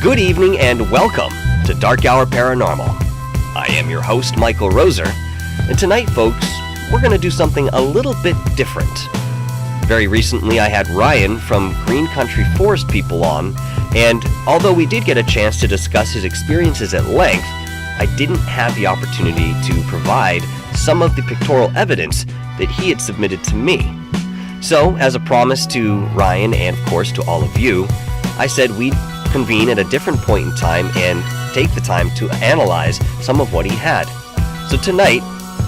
Good evening and welcome to Dark Hour Paranormal. I am your host, Michael Roser, and tonight, folks, we're going to do something a little bit different. Very recently, I had Ryan from Green Country Forest People on, and although we did get a chance to discuss his experiences at length, I didn't have the opportunity to provide some of the pictorial evidence that he had submitted to me. So, as a promise to Ryan and, of course, to all of you, I said we'd convene at a different point in time and take the time to analyze some of what he had. So tonight,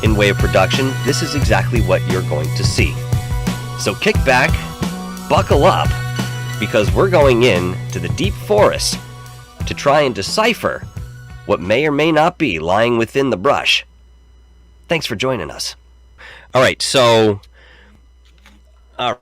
in way of production, this is exactly what you're going to see. So kick back, buckle up, because we're going in to the deep forest to try and decipher what may or may not be lying within the brush. Thanks for joining us. All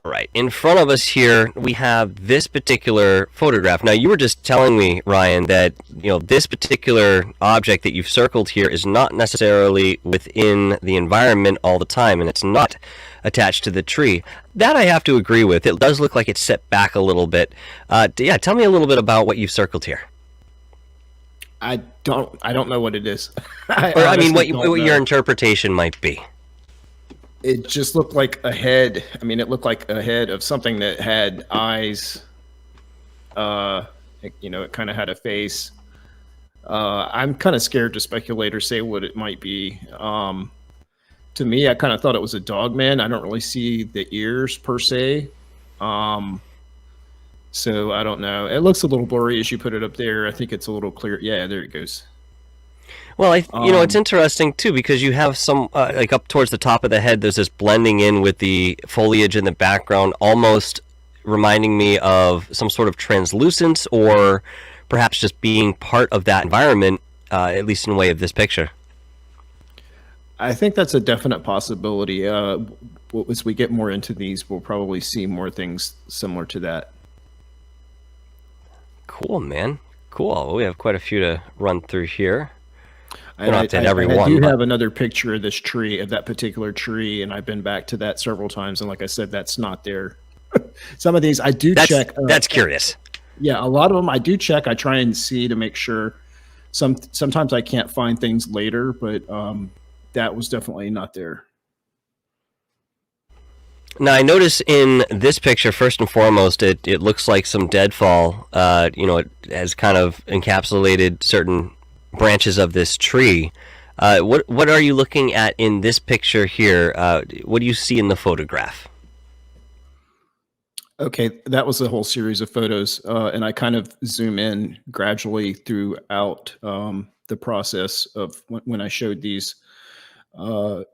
right, in front of us here, we have this particular photograph. Now, you were just telling me, Ryan, that this particular object that you've circled here is not necessarily within the environment all the time, and it's not attached to the tree. That I have to agree with. It does look like it's set back a little bit. Tell me a little bit about what you've circled here. I don't know what it is. What your interpretation might be. It just looked like a head. It looked like a head of something that had eyes. It kind of had a face. I'm kind of scared to speculate or say what it might be. To me, I kind of thought it was a dog man. I don't really see the ears per se. So I don't know. It looks a little blurry as you put it up there. I think it's a little clear. Yeah, there it goes. Well, it's interesting, too, because you have some, up towards the top of the head, there's this blending in with the foliage in the background, almost reminding me of some sort of translucence or perhaps just being part of that environment, at least in the way of this picture. I think that's a definite possibility. As we get more into these, we'll probably see more things similar to that. Cool, man. Cool. We have quite a few to run through here. I do have another picture of this tree, of that particular tree, and I've been back to that several times. And like I said, that's not there. Some of these I do check. That's curious. Yeah, a lot of them I do check. I try and see to make sure. Sometimes I can't find things later, but that was definitely not there. Now, I notice in this picture, first and foremost, it looks like some deadfall. It has kind of encapsulated certain branches of this tree. What are you looking at in this picture here? What do you see in the photograph? Okay, that was a whole series of photos, and I kind of zoom in gradually throughout the process of when I showed these. To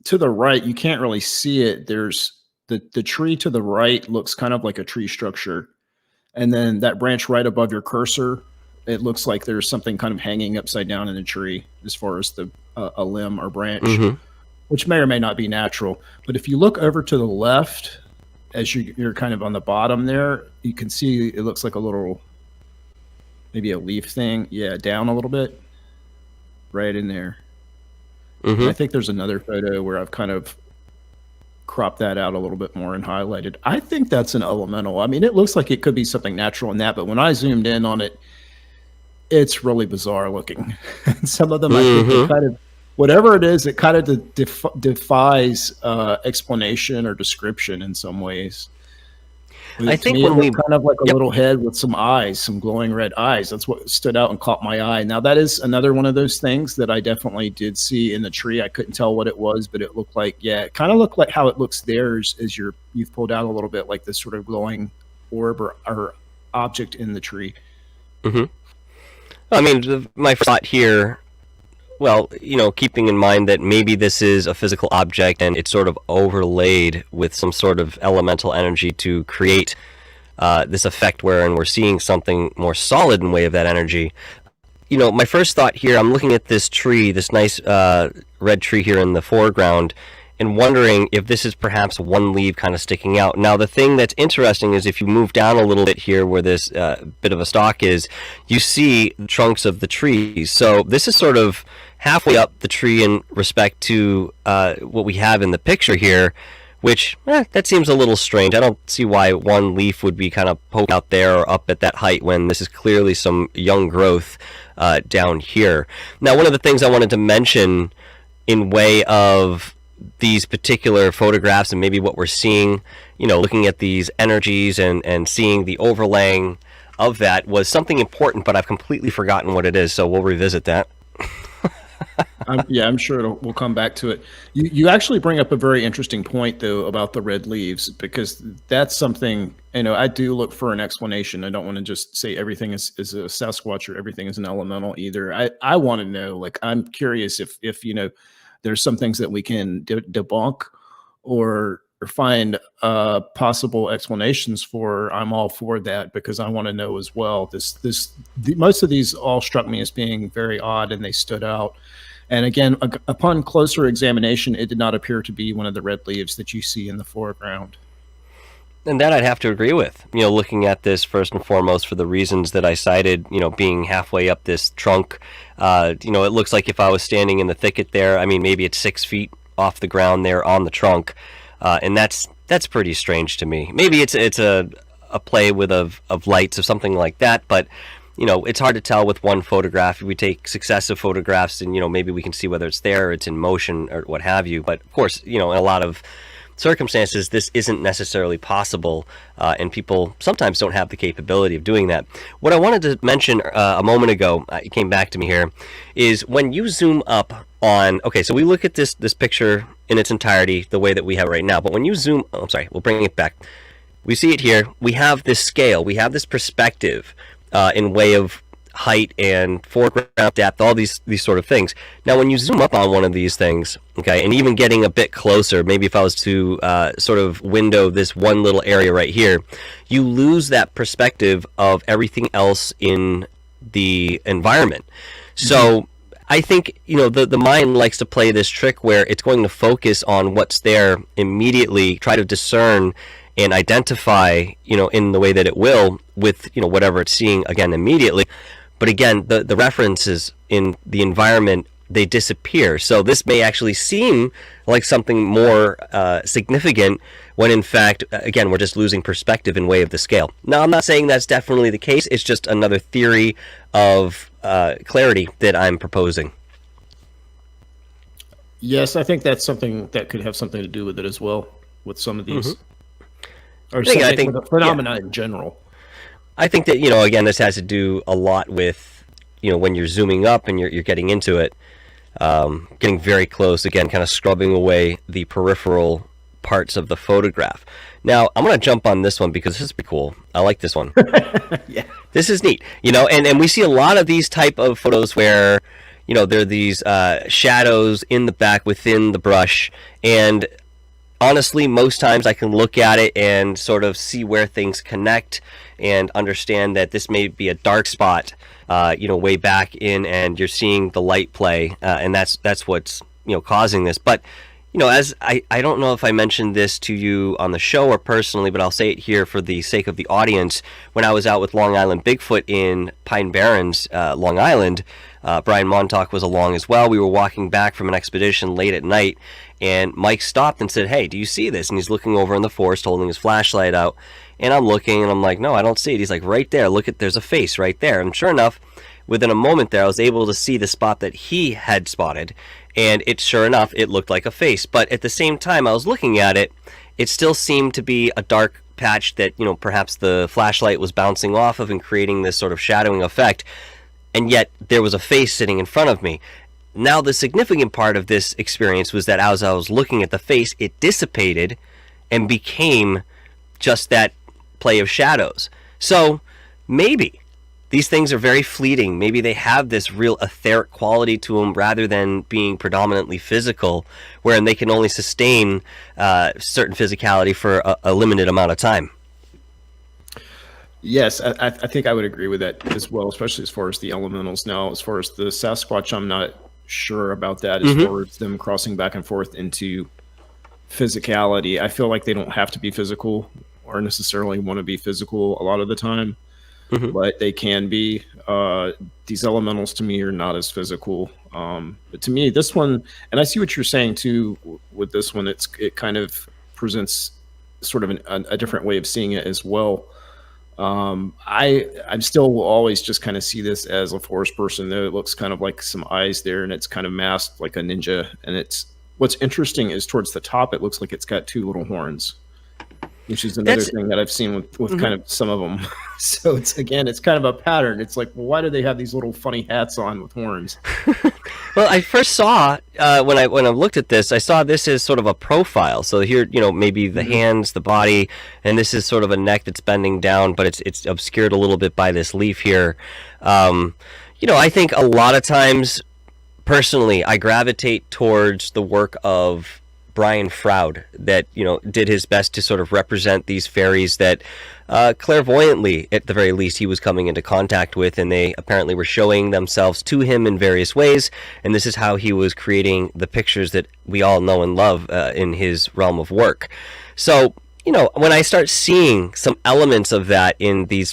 the right, you can't really see it. There's the tree to the right looks kind of like a tree structure, and then that branch right above your cursor, it looks like there's something kind of hanging upside down in the tree as far as a limb or branch, which may or may not be natural. But if you look over to the left, as you're kind of on the bottom there, you can see it looks like a little, maybe a leaf thing. Yeah, down a little bit, right in there. I think there's another photo where I've kind of cropped that out a little bit more and highlighted. I think that's an elemental. It looks like it could be something natural in that, but when I zoomed in on it, it's really bizarre looking. Some of them, I think, they kind of, whatever it is, it kind of defies explanation or description in some ways. I think when we kind of like a little head with some eyes, some glowing red eyes. That's what stood out and caught my eye. Now that is another one of those things that I definitely did see in the tree. I couldn't tell what it was, but it looked like, it kind of looked like how it looks there as you've pulled out a little bit, like this sort of glowing orb or object in the tree. My first thought here, keeping in mind that maybe this is a physical object and it's sort of overlaid with some sort of elemental energy to create this effect wherein we're seeing something more solid in way of that energy. My first thought here, I'm looking at this tree, this nice red tree here in the foreground, and wondering if this is perhaps one leaf kind of sticking out. Now, the thing that's interesting is if you move down a little bit here where this bit of a stalk is, you see the trunks of the trees. So this is sort of halfway up the tree in respect to what we have in the picture here, which that seems a little strange. I don't see why one leaf would be kind of poking out there or up at that height when this is clearly some young growth down here. Now, one of the things I wanted to mention in way of these particular photographs and maybe what we're seeing, looking at these energies and seeing the overlaying of that was something important, but I've completely forgotten what it is, so we'll revisit that. I'm sure we'll come back to it. You actually bring up a very interesting point, though, about the red leaves, because that's something, I do look for an explanation. I don't want to just say everything is a Sasquatch or everything is an elemental either. I want to know, like, I'm curious if there's some things that we can debunk or find possible explanations for. I'm all for that, because I want to know as well. Most of these all struck me as being very odd, and they stood out. And again, upon closer examination, it did not appear to be one of the red leaves that you see in the foreground. And that I'd have to agree with. Looking at this first and foremost for the reasons that I cited, being halfway up this trunk, it looks like if I was standing in the thicket there, I mean, maybe it's 6 feet off the ground there on the trunk. And that's pretty strange to me. Maybe it's a play with of lights or something like that, but it's hard to tell with one photograph. If we take successive photographs and maybe we can see whether it's there or it's in motion or what have you. But of course, in a lot of circumstances this isn't necessarily possible, and people sometimes don't have the capability of doing that. What I wanted to mention a moment ago, it came back to me here, is when you zoom up on, okay, so we look at this picture in its entirety the way that we have right now, but when you zoom, we'll bring it back. We see it here. We have this scale, we have this perspective in way of height and foreground depth, all these sort of things. Now, when you zoom up on one of these things, okay, and even getting a bit closer, maybe if I was to sort of window this one little area right here, you lose that perspective of everything else in the environment. So I think, the mind likes to play this trick where it's going to focus on what's there immediately, try to discern and identify, in the way that it will with, whatever it's seeing, again, immediately. But again, the references in the environment, they disappear. So this may actually seem like something more significant when in fact, again, we're just losing perspective in way of the scale. Now, I'm not saying that's definitely the case. It's just another theory of clarity that I'm proposing. Yes, I think that's something that could have something to do with it as well, with some of these. Or I think with the phenomena in general. I think that, again, this has to do a lot with, when you're zooming up and you're getting into it, getting very close, again, kind of scrubbing away the peripheral parts of the photograph. Now, I'm going to jump on this one because this is pretty cool. I like this one. Yeah. This is neat. And we see a lot of these type of photos where, there are these shadows in the back within the brush, and honestly, most times I can look at it and sort of see where things connect and understand that this may be a dark spot, way back in, and you're seeing the light play, and that's what's, causing this. But, as I don't know if I mentioned this to you on the show or personally, but I'll say it here for the sake of the audience. When I was out with Long Island Bigfoot in Pine Barrens, Long Island, Brian Montauk was along as well. We were walking back from an expedition late at night, and Mike stopped and said, "Hey, do you see this?" And he's looking over in the forest holding his flashlight out, and I'm looking and I'm like, "No, I don't see it." He's like, "Right there, look, there's a face right there." And sure enough, within a moment there, I was able to see the spot that he had spotted, and sure enough, it looked like a face. But at the same time I was looking at it, it still seemed to be a dark patch that, perhaps the flashlight was bouncing off of and creating this sort of shadowing effect. And yet there was a face sitting in front of me. Now, the significant part of this experience was that as I was looking at the face, it dissipated and became just that play of shadows. So maybe these things are very fleeting. Maybe they have this real etheric quality to them rather than being predominantly physical, wherein they can only sustain certain physicality for a limited amount of time. Yes, I think I would agree with that as well, especially as far as the elementals. Now, as far as the Sasquatch, I'm not sure about that as far as them crossing back and forth into physicality. I feel like they don't have to be physical or necessarily want to be physical a lot of the time, but they can be. These elementals to me are not as physical. But to me, this one, and I see what you're saying too with this one, it kind of presents sort of a different way of seeing it as well. I'm still will always just kind of see this as a forest person, though it looks kind of like some eyes there, and it's kind of masked like a ninja. And it's what's interesting is towards the top, it looks like it's got two little horns, which is another thing that I've seen with kind of some of them. So it's kind of a pattern. It's like, well, why do they have these little funny hats on with horns? Well, I first saw when I looked at this, I saw this as sort of a profile. So here, maybe the hands, the body, and this is sort of a neck that's bending down, but it's obscured a little bit by this leaf here. I think a lot of times, personally, I gravitate towards the work of Brian Froud that did his best to sort of represent these fairies that clairvoyantly, at the very least, he was coming into contact with, and they apparently were showing themselves to him in various ways, and this is how he was creating the pictures that we all know and love in his realm of work. So when I start seeing some elements of that in these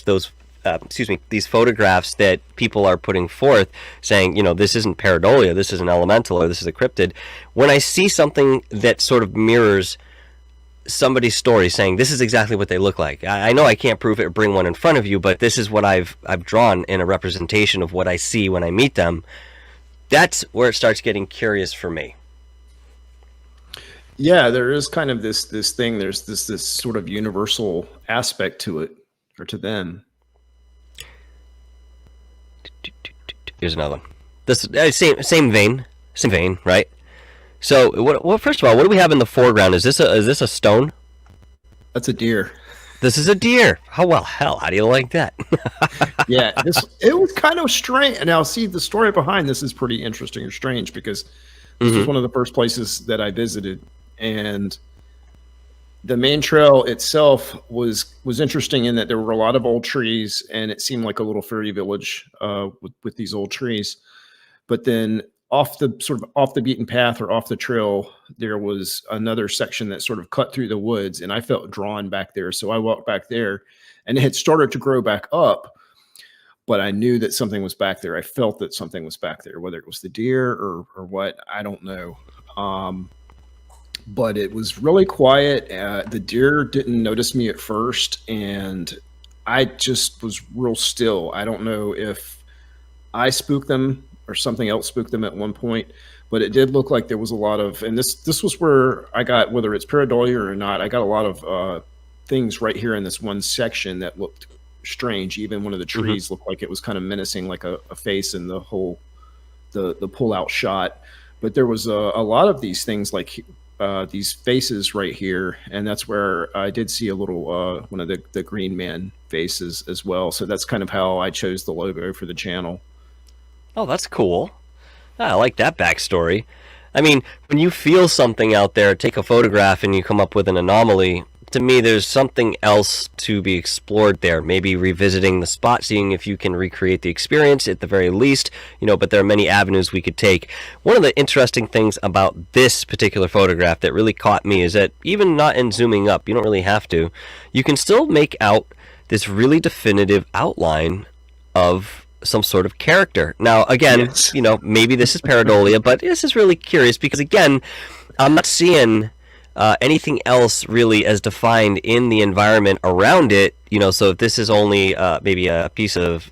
photographs that people are putting forth, saying, this isn't pareidolia, this is an elemental, or this is a cryptid. When I see something that sort of mirrors somebody's story, saying this is exactly what they look like, I know I can't prove it or bring one in front of you, but this is what I've drawn in a representation of what I see when I meet them. That's where it starts getting curious for me. Yeah, there is kind of this thing. There's this sort of universal aspect to it, or to them. Here's another one. This same vein, right? So, what? First of all, what do we have in the foreground? Is this a stone? That's a deer. This is a deer. How do you like that? Yeah, it was kind of strange. And now, see, the story behind this is pretty interesting or strange, because this was one of the first places that I visited, and the main trail itself was interesting in that there were a lot of old trees, and it seemed like a little fairy village with these old trees. But then off the beaten path, or off the trail, there was another section that sort of cut through the woods, and I felt drawn back there. So I walked back there, and it had started to grow back up, but I knew that something was back there. I felt that something was back there, whether it was the deer or what, I don't know. But it was really quiet. The deer didn't notice me at first, and I just was real still. I don't know if I spooked them or something else spooked them at one point, but it did look like there was a lot of, and this was where I got, whether it's pareidolia or not, I got a lot of things right here in this one section that looked strange. Even one of the trees looked like it was kind of menacing, like a face in the whole, the pull out shot. But there was a lot of these things, like these faces right here, and that's where I did see a little one of the green man faces as well. So that's kind of how I chose the logo for the channel. Oh, that's cool. I like that backstory. I mean, when you feel something out there, take a photograph and you come up with an anomaly, to me there's something else to be explored there. Maybe revisiting the spot, seeing if you can recreate the experience at the very least, but there are many avenues we could take. One of the interesting things about this particular photograph that really caught me is that even not in zooming up, you don't really have to, you can still make out this really definitive outline of some sort of character. Now, again, yes, maybe this is pareidolia, but this is really curious because, again, I'm not seeing anything else really as defined in the environment around it. So if this is only maybe a piece of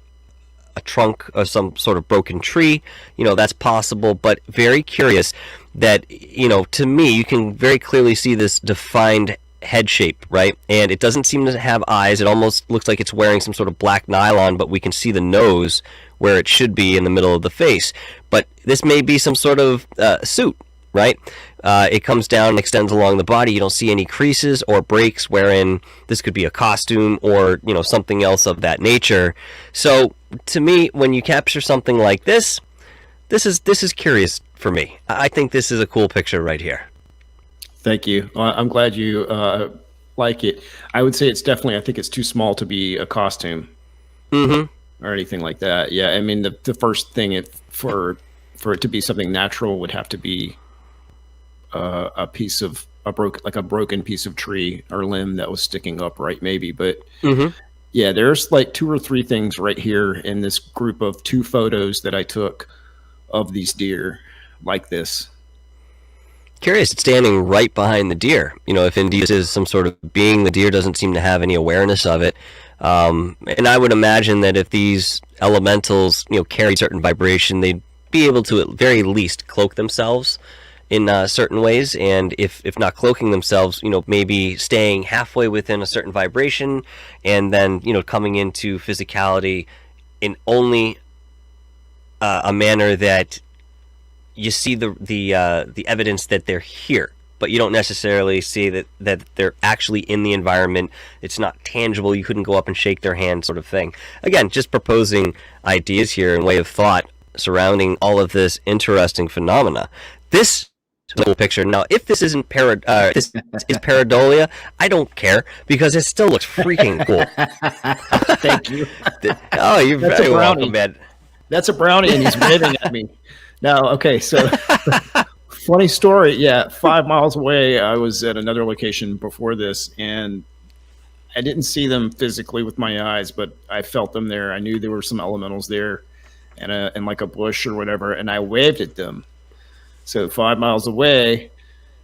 a trunk or some sort of broken tree, that's possible, but very curious that, to me, you can very clearly see this defined head shape, right? And it doesn't seem to have eyes. It almost looks like it's wearing some sort of black nylon, but we can see the nose where it should be in the middle of the face. But this may be some sort of suit, right? It comes down and extends along the body. You don't see any creases or breaks, wherein this could be a costume or something else of that nature. So to me, when you capture something like this is curious for me. I think this is a cool picture right here. Thank you. I'm glad you like it. I would say it's definitely, I think it's too small to be a costume or anything like that. Yeah, I mean, the first thing for it to be something natural would have to be a broken piece of tree or limb that was sticking upright, maybe. But yeah, there's like 2 or 3 things right here in this group of 2 photos that I took of these deer like this. Curious, it's standing right behind the deer. If indeed this is some sort of being, the deer doesn't seem to have any awareness of it. And I would imagine that if these elementals, carry certain vibration, they'd be able to at very least cloak themselves in certain ways. And if not cloaking themselves, maybe staying halfway within a certain vibration, and then, coming into physicality in only a manner that you see the evidence that they're here, but you don't necessarily see that they're actually in the environment. It's not tangible. You couldn't go up and shake their hand, sort of thing. Again, just proposing ideas here and way of thought surrounding all of this interesting phenomena. This whole picture. Now, if this isn't this is pareidolia, I don't care, because it still looks freaking cool. Thank you. Oh, you're That's very welcome, man. That's a brownie, and he's waving at me. Now, okay, so funny story. Yeah, 5 miles away, I was at another location before this, and I didn't see them physically with my eyes, but I felt them there. I knew there were some elementals there, and like a bush or whatever, and I waved at them. So 5 miles away,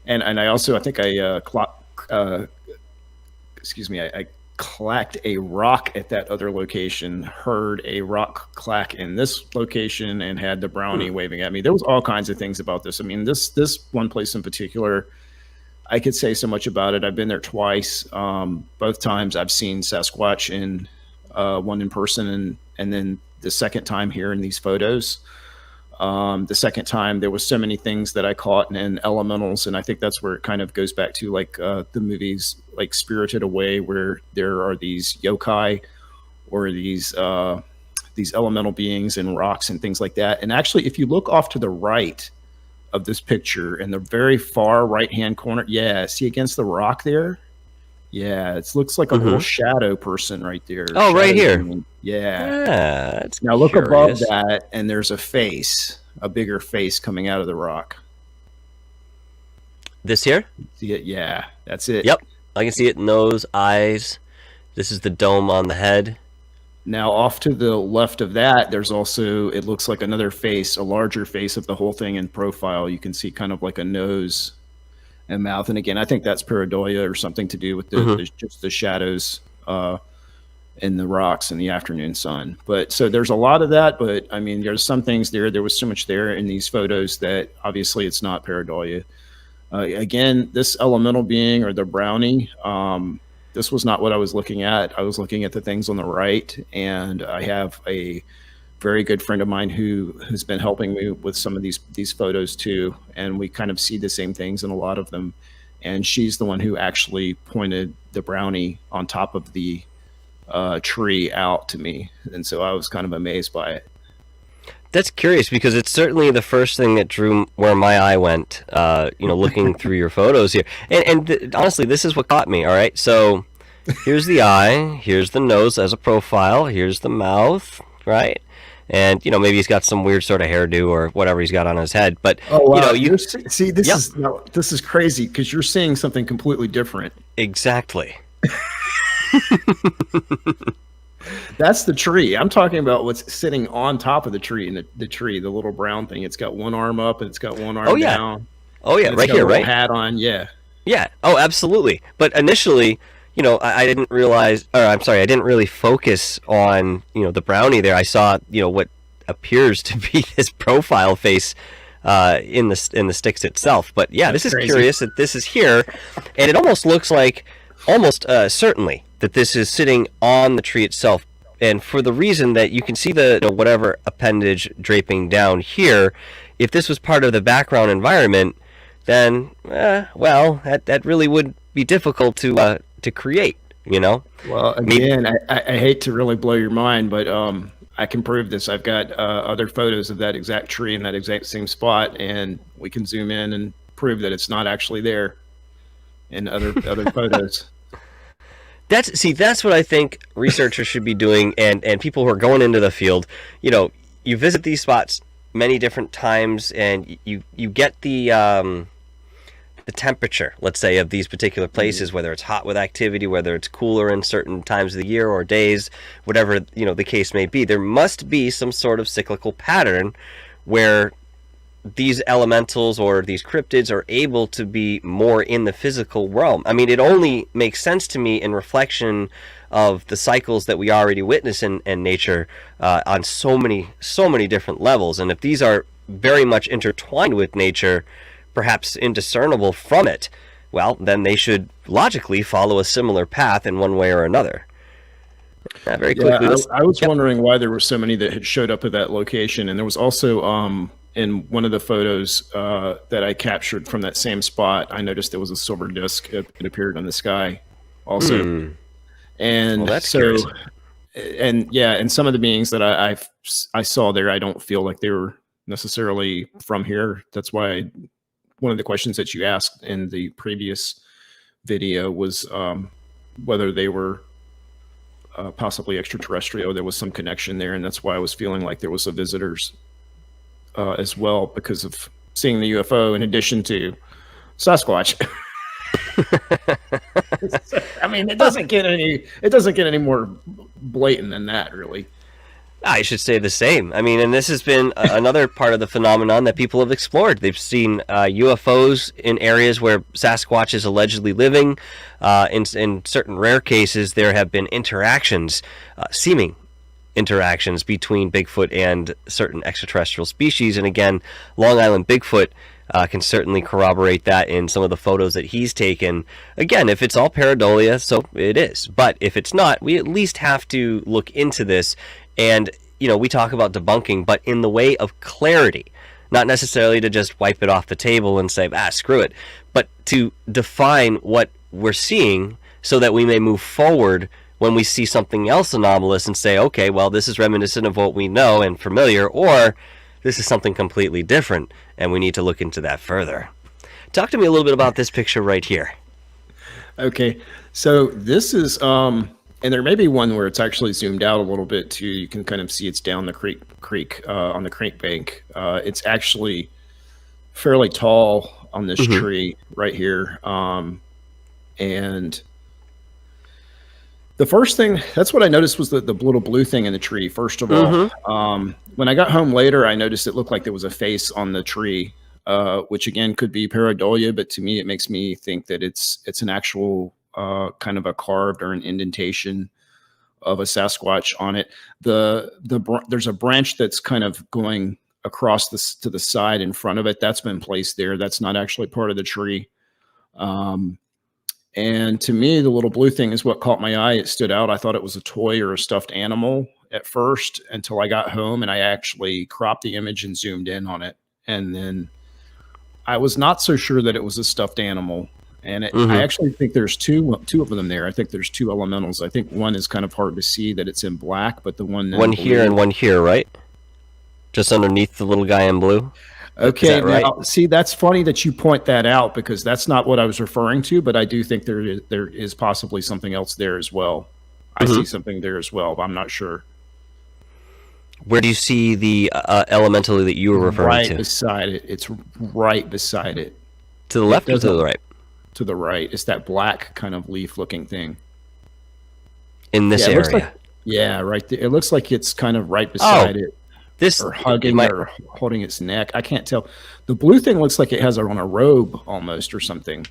and I also, I think I clacked a rock at that other location, heard a rock clack in this location, and had the brownie waving at me. There was all kinds of things about this. I mean, this one place in particular, I could say so much about it. I've been there twice. Both times I've seen Sasquatch in one in person, and then the second time here in these photos. The second time, there was so many things that I caught in elementals, and I think that's where it kind of goes back to like the movies like Spirited Away, where there are these yokai or these elemental beings and rocks and things like that. And actually, if you look off to the right of this picture, in the very far right hand corner, yeah, see against the rock there, yeah, it looks like a little shadow person right there. Oh, right here. Yeah. That's now look curious. above that, and there's a face, a bigger face coming out of the rock. This here? See it? Yeah, that's it. Yep, I can see it. Nose, eyes. This is the dome on the head. Now off to the left of that, there's also, it looks like another face, a larger face of the whole thing in profile. You can see kind of like a nose and mouth. And again, I think that's pareidolia or something to do with just the shadows in the rocks in the afternoon sun. But so there's a lot of that, but I mean, there's some things there. There was so much there in these photos that obviously it's not pareidolia. Again, this elemental being or the brownie, this was not what I was looking at. I was looking at the things on the right, and I have a very good friend of mine who has been helping me with some of these photos too, and we kind of see the same things in a lot of them. And she's the one who actually pointed the brownie on top of the tree out to me, and so I was kind of amazed by it. That's curious, because it's certainly the first thing that drew where my eye went, looking through your photos here. And honestly, this is what caught me, all right? So here's the eye, here's the nose as a profile, here's the mouth, right? And, maybe he's got some weird sort of hairdo or whatever he's got on his head. But, you see, this is crazy, because you're seeing something completely different. Exactly. That's the tree. I'm talking about what's sitting on top of the tree, and the tree, the little brown thing. It's got one arm up and it's got one arm down. Oh yeah, right here, right? Hat on, yeah. Yeah. Oh, absolutely. But initially, I didn't realize, or I'm sorry, I didn't really focus on, the brownie there. I saw, what appears to be his profile face in the sticks itself. But yeah, That's this is crazy. Curious that this is here, and it almost looks like, certainly, that this is sitting on the tree itself, and for the reason that you can see the whatever appendage draping down here. If this was part of the background environment, then that really would be difficult to create. Well, again, I hate to really blow your mind, but I can prove this. I've got other photos of that exact tree in that exact same spot, and we can zoom in and prove that it's not actually there in other photos. That's what I think researchers should be doing, and people who are going into the field. You visit these spots many different times, and you get the temperature, let's say, of these particular places, whether it's hot with activity, whether it's cooler in certain times of the year or days, whatever the case may be. There must be some sort of cyclical pattern where these elementals or these cryptids are able to be more in the physical realm. I mean, it only makes sense to me in reflection of the cycles that we already witness in nature on so many different levels. And if these are very much intertwined with nature, perhaps indiscernible from it, well, then they should logically follow a similar path in one way or another. Very quickly, I was wondering why there were so many that had showed up at that location, and there was also in one of the photos that I captured from that same spot, I noticed there was a silver disc. It appeared on the sky, also, and well, that's so, curious. and some of the beings that I saw there, I don't feel like they were necessarily from here. That's why one of the questions that you asked in the previous video was whether they were possibly extraterrestrial. There was some connection there, and that's why I was feeling like there was some visitors as well, because of seeing the UFO in addition to Sasquatch. I mean, it doesn't get any more blatant than that, really. I should say the same. I mean, and this has been another part of the phenomenon that people have explored. They've seen UFOs in areas where Sasquatch is allegedly living. In certain rare cases, there have been interactions, seeming interactions between Bigfoot and certain extraterrestrial species. And again, Long Island Bigfoot can certainly corroborate that in some of the photos that he's taken. Again, if it's all pareidolia, so it is. But if it's not, we at least have to look into this. And, you know, we talk about debunking, but in the way of clarity, not necessarily to just wipe it off the table and say, screw it, but to define what we're seeing so that we may move forward when we see something else anomalous and say, okay, well, this is reminiscent of what we know and familiar, or this is something completely different, and we need to look into that further. Talk to me a little bit about this picture right here. Okay, so this is, and there may be one where it's actually zoomed out a little bit too. You can kind of see it's down the creek on the creek bank. It's actually fairly tall on this tree right here. And the first thing, that's what I noticed, was the little blue thing in the tree, first of all. When I got home later, I noticed it looked like there was a face on the tree, which again could be pareidolia, but to me, it makes me think that it's an actual kind of a carved or an indentation of a Sasquatch on it. There's a branch that's kind of going across to the side in front of it. That's been placed there. That's not actually part of the tree. And to me, the little blue thing is what caught my eye. It stood out. I thought it was a toy or a stuffed animal at first, until I got home and I actually cropped the image and zoomed in on it. And then I was not so sure that it was a stuffed animal. And I actually think there's two of them there. I think there's two elementals. I think one is kind of hard to see, that it's in black, but the one here and one here, right? Just underneath the little guy in blue. Okay, right? Now, see, that's funny that you point that out, because that's not what I was referring to, but I do think there is possibly something else there as well. I see something there as well, but I'm not sure. Where do you see the elemental that you were referring to? Right beside it. It's right beside it. To the left or to the right? To the right. It's that black kind of leaf-looking thing. In this area? Right there. It looks like it's kind of right beside it. This, or hugging or holding its neck. I can't tell. The blue thing looks like it has on a robe almost, or something.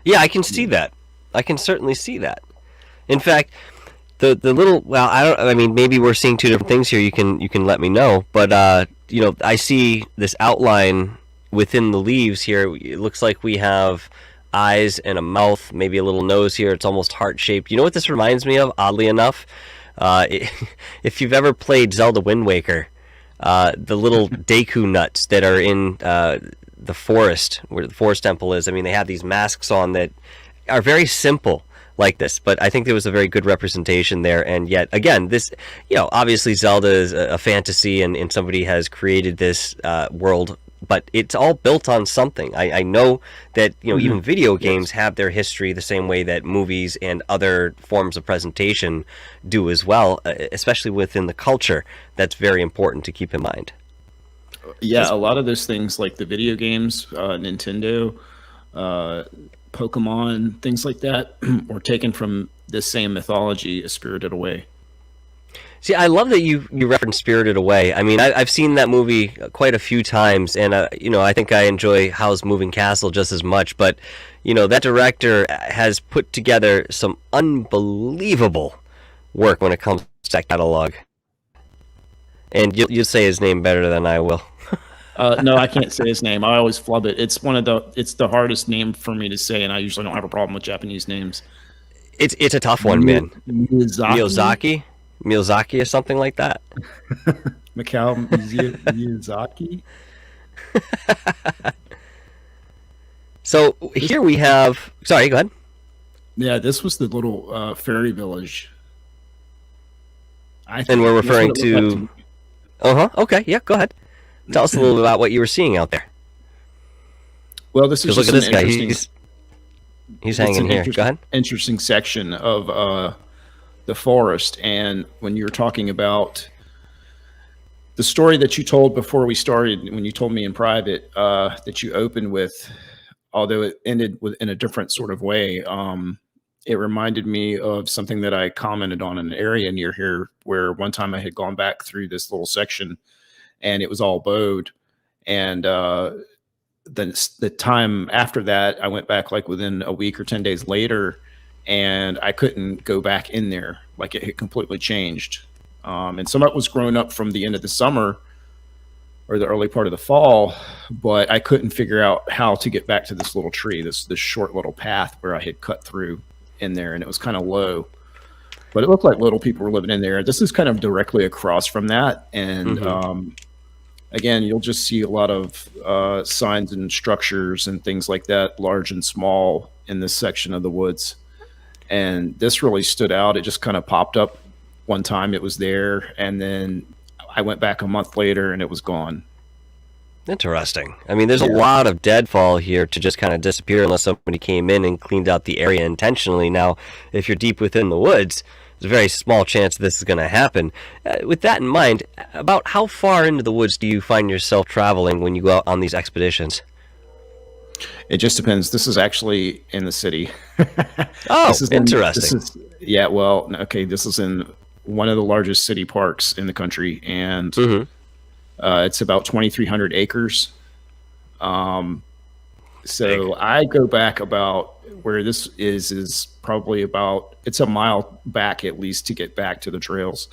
Yeah, I can see that. I can certainly see that. In fact, the little, well, I mean, maybe we're seeing two different things here. You can let me know. But you know, I see this outline within the leaves here. It looks like we have eyes and a mouth, maybe a little nose here. It's almost heart-shaped. You know what this reminds me of, oddly enough? If you've ever played Zelda Wind Waker, the little Deku nuts that are in the forest, where the forest temple is, I mean, they have these masks on that are very simple like this, but I think there was a very good representation there. And yet, again, this, you know, obviously Zelda is a fantasy, and somebody has created this world, but it's all built on something. I know that, you know, even video games have their history the same way that movies and other forms of presentation do as well, especially within the culture. That's very important to keep in mind. Yeah, a lot of those things, like the video games, Nintendo, Pokemon, things like that, were taken from this same mythology, Spirited Away. See, I love that you referenced Spirited Away. I mean, I've seen that movie quite a few times, and I think I enjoy Howl's Moving Castle just as much. But that director has put together some unbelievable work when it comes to that catalog. And you'll say his name better than I will. No, I can't say his name. I always flub it. It's the hardest name for me to say, and I usually don't have a problem with Japanese names. It's a tough one, man. Miyazaki? Miyazaki or something like that. Mikao Miyazaki. So here we have. Sorry, go ahead. Yeah, this was the little fairy village. And we're referring to. Okay. Yeah. Go ahead. Tell us a little bit about what you were seeing out there. Well, this is look at this guy. He's hanging here. Go ahead. Interesting section of the forest, and when you were talking about the story that you told before we started, when you told me in private that you opened with, although it ended in a different sort of way, it reminded me of something that I commented on in an area near here, where one time I had gone back through this little section, and it was all bowed, and then the time after that, I went back like within a week or 10 days later, and I couldn't go back in there. Like it had completely changed. And some of it was grown up from the end of the summer or the early part of the fall, but I couldn't figure out how to get back to this little tree, this short little path where I had cut through in there, and it was kind of low. But it looked like little people were living in there. This is kind of directly across from that. And again, you'll just see a lot of signs and structures and things like that, large and small, in this section of the woods. And this really stood out. It just kind of popped up one time. It was there, and then I went back a month later, and it was gone. Interesting. I mean, there's a lot of deadfall here to just kind of disappear unless somebody came in and cleaned out the area intentionally. Now, if you're deep within the woods, there's a very small chance this is going to happen. With that in mind, about how far into the woods do you find yourself traveling when you go out on these expeditions? It just depends. This is actually in the city. Oh, interesting. This is in one of the largest city parks in the country, and it's about 2,300 acres. So I go back about where this is probably about, it's a mile back at least to get back to the trails.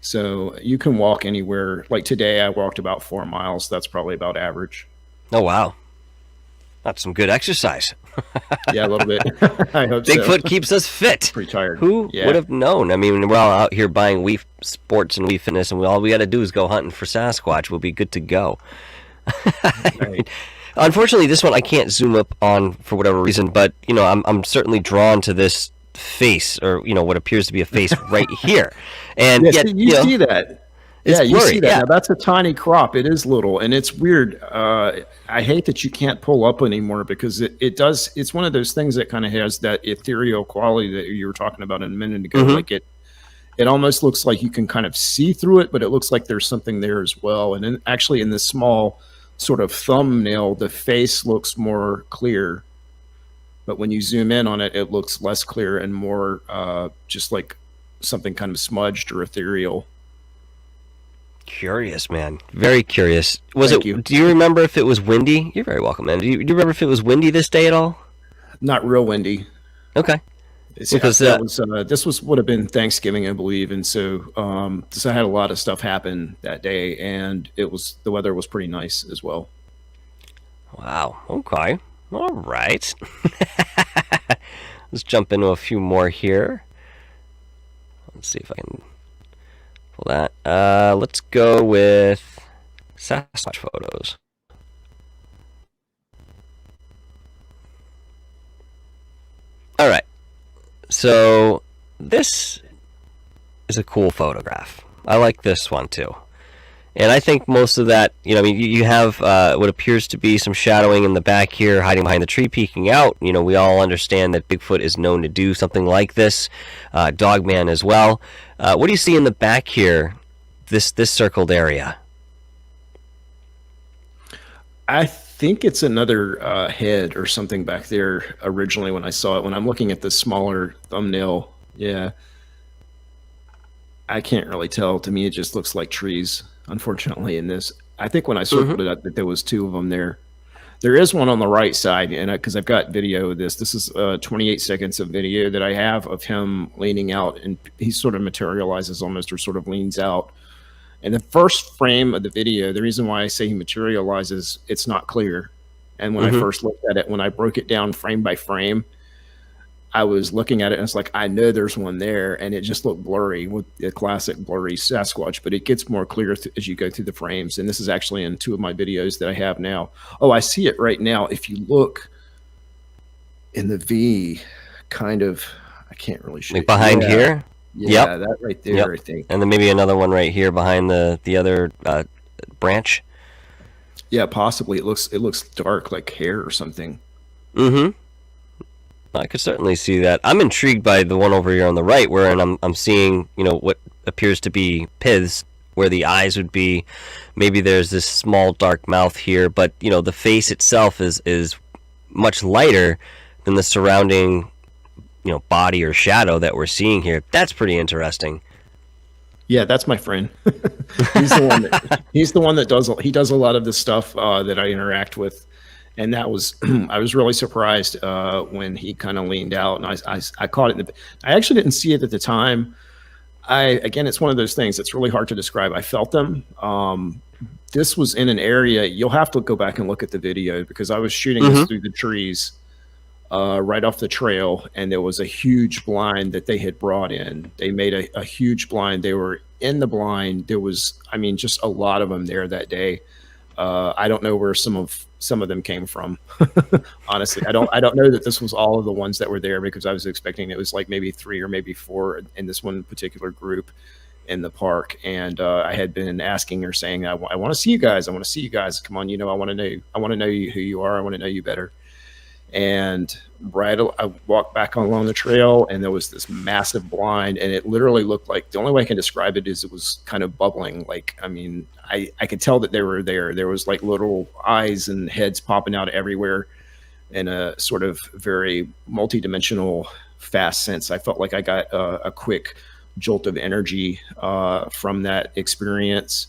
So you can walk anywhere. Like today, I walked about 4 miles. That's probably about average. Oh, wow. That's some good exercise. Yeah, a little bit. I hope Bigfoot keeps us fit. Pretty tired. Who would have known? I mean, we're all out here buying Wii Sports and Wii Fitness, and all we got to do is go hunting for Sasquatch. We'll be good to go. Right. Unfortunately, this one I can't zoom up on for whatever reason, but I'm certainly drawn to this face, or what appears to be a face right here. And yet, you see that. Yeah, you see that. Yeah. Now, that's a tiny crop. It is little, and it's weird. I hate that you can't pull up anymore, because it does. It's one of those things that kind of has that ethereal quality that you were talking about a minute ago. Like it almost looks like you can kind of see through it, but it looks like there's something there as well. And then actually in this small sort of thumbnail, the face looks more clear, but when you zoom in on it, it looks less clear and more just like something kind of smudged or ethereal. Curious, man. Very curious. Thank you. Do you remember if it was windy? You're very welcome, man. Do you remember if it was windy this day at all? Not real windy. Okay. Because this would have been Thanksgiving, I believe, and so I had a lot of stuff happen that day, and the weather was pretty nice as well. Wow. Okay. All right. Let's jump into a few more here. Let's see if I can pull that. Let's go with Sasquatch photos. All right. So this is a cool photograph. I like this one too. And I think most of that, you have what appears to be some shadowing in the back here, hiding behind the tree, peeking out. We all understand that Bigfoot is known to do something like this. Dogman as well. What do you see in the back here, this circled area? I think it's another head or something back there originally when I saw it. When I'm looking at the smaller thumbnail, yeah. I can't really tell. To me, it just looks like trees, unfortunately, in this. I think when I Hmm. circled it up that there was two of them there. There is one on the right side, and because I've got video of this. This is 28 seconds of video that I have of him leaning out, and he sort of materializes almost, or sort of leans out. And the first frame of the video, the reason why I say he materializes, it's not clear. And when I Hmm. first looked at it, when I broke it down frame by frame, I was looking at it and it's like, I know there's one there, and it just looked blurry with the classic blurry Sasquatch, but it gets more clear as you go through the frames. And this is actually in two of my videos that I have now. Oh, I see it right now. If you look in the V, kind of, I can't really show Like it. behind Yeah, here. Yep. yeah, that right Yep. there, I think. And then maybe another one right here behind the other branch. Yeah, possibly. It looks dark, like hair or something. Mm-hmm. I could certainly see that. I'm intrigued by the one over here on the right, where I'm seeing, what appears to be piths, where the eyes would be. Maybe there's this small dark mouth here, but the face itself is much lighter than the surrounding, body or shadow that we're seeing here. That's pretty interesting. Yeah, that's my friend. He's the one that does a lot of the stuff that I interact with, and that was I was really surprised when he kind of leaned out, and I caught it. I actually didn't see it at the time. Again, it's one of those things that's really hard to describe. I felt them. This was in an area. You'll have to go back and look at the video because I was shooting this through the trees right off the trail, and there was a huge blind that they had brought in. They made a huge blind. They were in the blind. There was, I mean, just a lot of them there that day. I don't know where some of them came from. Honestly, I don't know that this was all of the ones that were there because I was expecting it was like maybe 3 or maybe 4 in this one particular group in the park. And I had been asking or saying, I want to see you guys. I want to see you guys. Come on, I want to know. I want to know who you are. I want to know you better. And I walked back along the trail, and there was this massive blind, and it literally looked like, the only way I can describe it is it was kind of bubbling. Like, I mean, I could tell that they were there. There was like little eyes and heads popping out everywhere in a sort of very multidimensional, fast sense. I felt like I got a quick jolt of energy from that experience.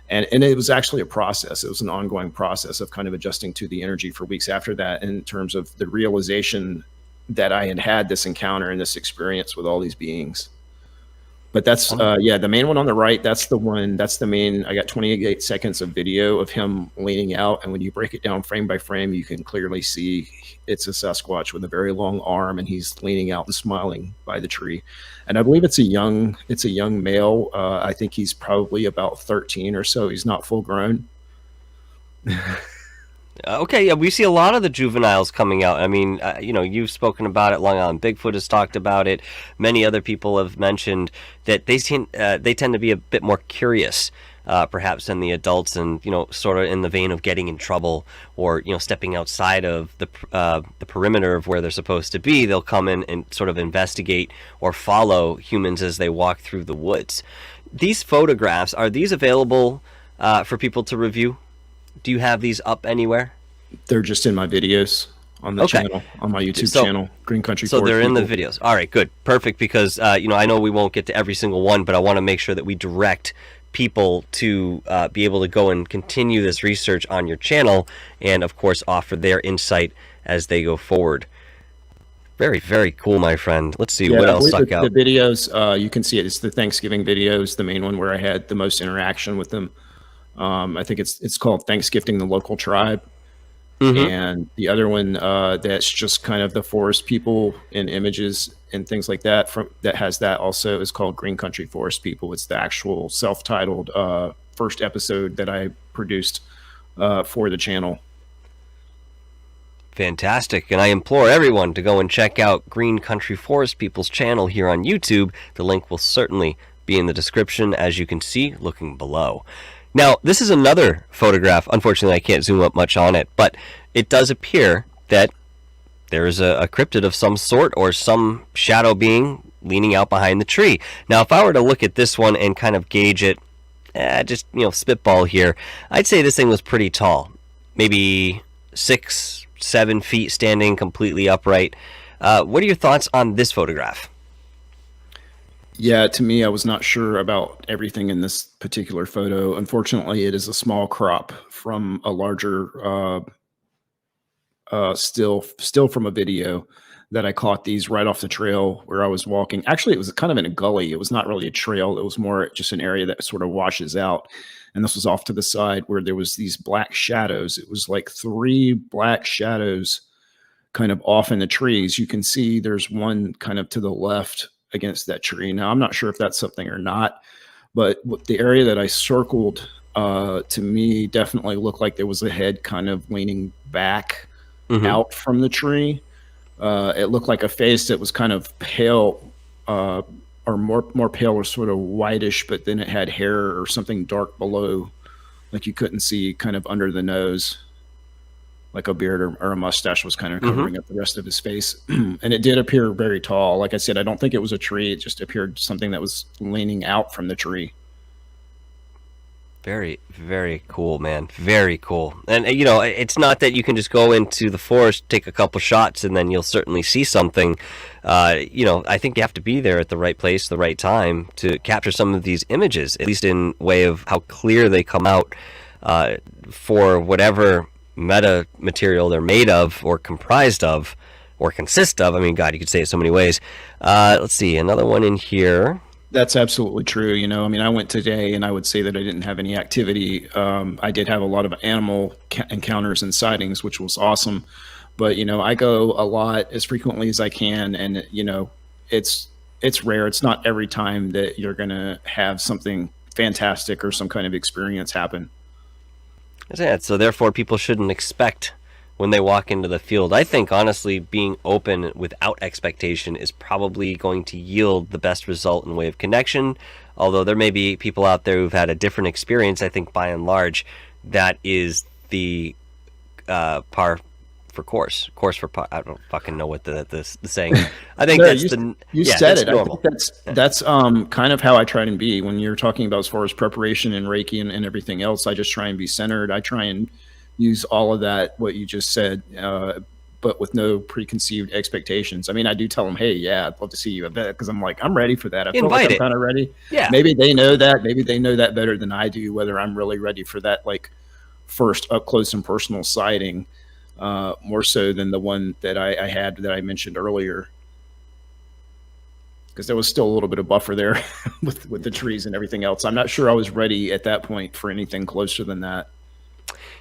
And it was actually a process. It was an ongoing process of kind of adjusting to the energy for weeks after that, in terms of the realization that I had this encounter and this experience with all these beings. But that's the main one on the right. That's the one. That's the main. I got 28 seconds of video of him leaning out, and when you break it down frame by frame, you can clearly see it's a Sasquatch with a very long arm, and he's leaning out and smiling by the tree. And I believe it's a young male. I think he's probably about 13 or so. He's not full grown. Okay, yeah, we see a lot of the juveniles coming out. I mean, you've spoken about it. Long Island Bigfoot has talked about it. Many other people have mentioned that they tend to be a bit more curious, perhaps, than the adults, and sort of in the vein of getting in trouble or stepping outside of the perimeter of where they're supposed to be. They'll come in and sort of investigate or follow humans as they walk through the woods. These photographs, are these available for people to review? Do you have these up anywhere? They're just in my videos on the channel, on my YouTube channel, Green Country. So they're in the videos. All right, good, perfect. Because I know we won't get to every single one, but I want to make sure that we direct people to be able to go and continue this research on your channel, and of course offer their insight as they go forward. Very, very cool, my friend. Let's see what else stuck out. The videos, you can see it. It's the Thanksgiving videos, the main one where I had the most interaction with them. I think it's called Thanksgiving the Local Tribe. And the other one that's just kind of the forest people in images and things like that that has that also is called Green Country Forest People. It's the actual self-titled first episode that I produced for the channel. Fantastic. And I implore everyone to go and check out Green Country Forest People's channel here on YouTube. The link will certainly be in the description, as you can see looking below. Now, this is another photograph. Unfortunately, I can't zoom up much on it, but it does appear that there is a cryptid of some sort, or some shadow being leaning out behind the tree. Now, if I were to look at this one and kind of gauge it, just spitball here, I'd say this thing was pretty tall, maybe 6-7 feet, standing completely upright. What are your thoughts on this photograph? Yeah, to me, I was not sure about everything in this particular photo. Unfortunately, it is a small crop from a larger still from a video that I caught these right off the trail where I was walking. Actually, it was kind of in a gully. It was not really a trail. It was more just an area that sort of washes out. And this was off to the side where there was these black shadows. It was like three black shadows kind of off in the trees. You can see there's one kind of to the left against that tree. Now, I'm not sure if that's something or not, but the area that I circled to me definitely looked like there was a head kind of leaning back out from the tree. It looked like a face that was kind of pale, or more pale, or sort of whitish, but then it had hair or something dark below, like you couldn't see kind of under the nose, like a beard or a mustache was kind of covering up the rest of his face. And it did appear very tall. Like I said, I don't think it was a tree. It just appeared something that was leaning out from the tree. Very, very cool, man. Very cool. And, you know, it's not that you can just go into the forest, take a couple shots, and then you'll certainly see something. You know, I think you have to be there at the right place, the right time to capture some of these images, at least in way of how clear they come out for whatever meta material they're made of or comprised of or consist of. I mean, God, you could say it so many ways. Let's see, another one in here. That's absolutely true. You know, I mean, I went today and I would say that I didn't have any activity. I did have a lot of animal encounters and sightings, which was awesome. But, you know, I go a lot as frequently as I can. And, you know, it's rare. It's not every time that you're going to have something fantastic or some kind of experience happen. Yeah, so therefore people shouldn't expect when they walk into the field. I think, honestly, being open without expectation is probably going to yield the best result in way of connection. Although there may be people out there who've had a different experience, I think by and large, that is the par for course for par. I don't fucking know what the saying. I think No, that's you said it. normal. I think that's kind of how I try and be when you're talking about as far as preparation and Reiki and everything else. I just try and be centered. I try and use all of that, what you just said, but with no preconceived expectations. I mean, I do tell them, hey, yeah, I'd love to see you at that, because I'm like, I'm ready for that. I feel like I'm kind of ready. Yeah. Maybe they know that. Maybe they know that better than I do, whether I'm really ready for that, like, first up close and personal sighting, more so than the one that I had that I mentioned earlier. Because there was still a little bit of buffer there with the trees and everything else. I'm not sure I was ready at that point for anything closer than that.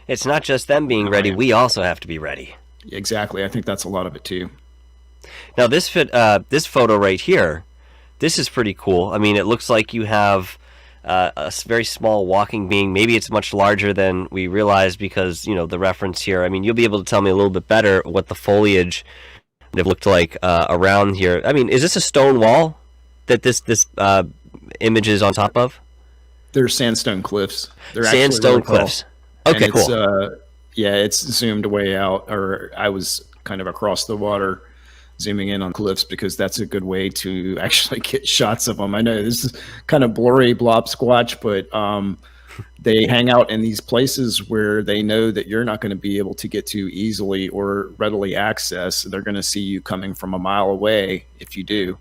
It's not just them being ready. We also have to be ready. Exactly. I think that's a lot of it too. Now this photo right here, this is pretty cool. I mean, it looks like you have a very small walking being. Maybe it's much larger than we realized because, you know, the reference here. I mean, you'll be able to tell me a little bit better what the foliage they've looked like around here. I mean, is this a stone wall that this image is on top of? They're sandstone cliffs. They're sandstone cliffs. Okay, cool. Yeah, it's zoomed way out, or I was kind of across the water zooming in on cliffs because that's a good way to actually get shots of them. I know this is kind of blurry blob squatch, but they hang out in these places where they know that you're not going to be able to get to easily or readily access. They're going to see you coming from a mile away if you do.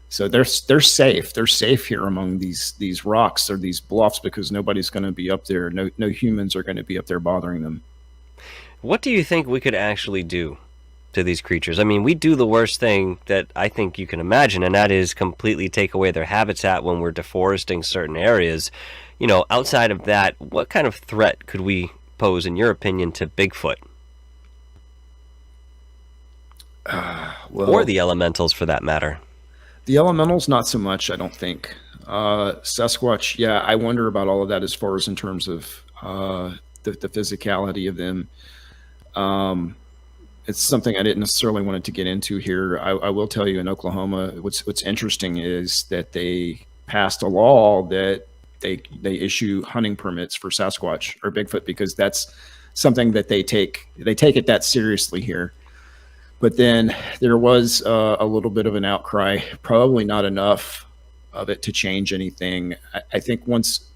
So they're safe. They're safe here among these rocks or these bluffs because nobody's going to be up there. No humans are going to be up there bothering them. What do you think we could actually do to these creatures? I mean, we do the worst thing that I think you can imagine, and that is completely take away their habitat when we're deforesting certain areas. You know, outside of that, what kind of threat could we pose, in your opinion, to Bigfoot? Or the elementals, for that matter. The elementals, not so much, I don't think. Sasquatch, yeah, I wonder about all of that as far as in terms of the physicality of them. It's something I didn't necessarily want to get into here. I will tell you, in Oklahoma, what's interesting is that they passed a law that they issue hunting permits for Sasquatch or Bigfoot because that's something that they take it that seriously here. But then there was a little bit of an outcry, probably not enough of it to change anything. I think once,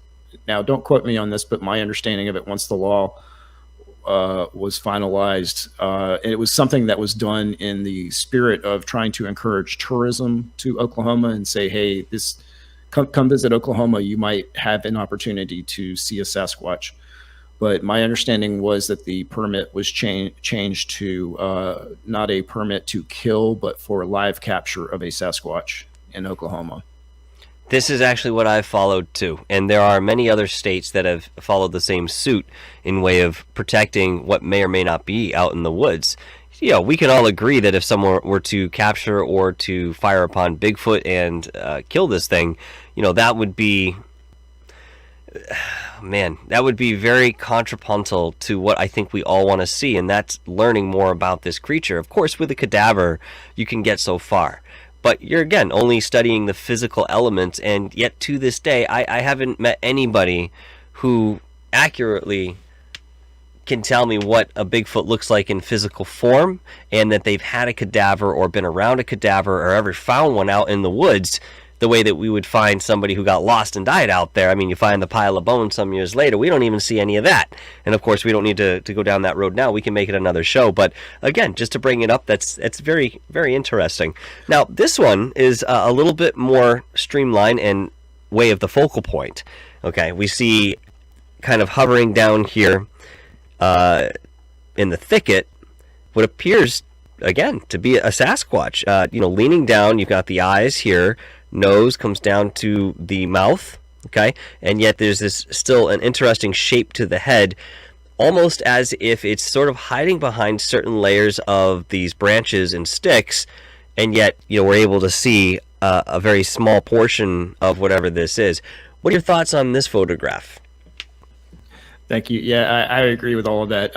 now don't quote me on this, but my understanding of it, once the law was finalized. And it was something that was done in the spirit of trying to encourage tourism to Oklahoma and say, hey, come visit Oklahoma. You might have an opportunity to see a Sasquatch. But my understanding was that the permit was changed to not a permit to kill, but for live capture of a Sasquatch in Oklahoma. This is actually what I've followed too, and there are many other states that have followed the same suit in way of protecting what may or may not be out in the woods. You know, we can all agree that if someone were to capture or to fire upon Bigfoot and kill this thing, you know, that would be... Man, that would be very contrapuntal to what I think we all want to see, and that's learning more about this creature. Of course, with a cadaver, you can get so far, but you're, again, only studying the physical elements, and yet to this day, I haven't met anybody who accurately can tell me what a Bigfoot looks like in physical form, and that they've had a cadaver or been around a cadaver or ever found one out in the woods the way that we would find somebody who got lost and died out there. I mean, you find the pile of bones some years later. We don't even see any of that. And of course, we don't need to go down that road now. We can make it another show. But again, just to bring it up, that's very, very interesting. Now, this one is a little bit more streamlined and way of the focal point. Okay, we see kind of hovering down here in the thicket what appears, again, to be a Sasquatch. Leaning down, you've got the eyes here. Nose comes down to the mouth, okay? And yet there's this still an interesting shape to the head, almost as if it's sort of hiding behind certain layers of these branches and sticks, and yet, we're able to see a very small portion of whatever this is. What are your thoughts on this photograph? Thank you. Yeah, I agree with all of that.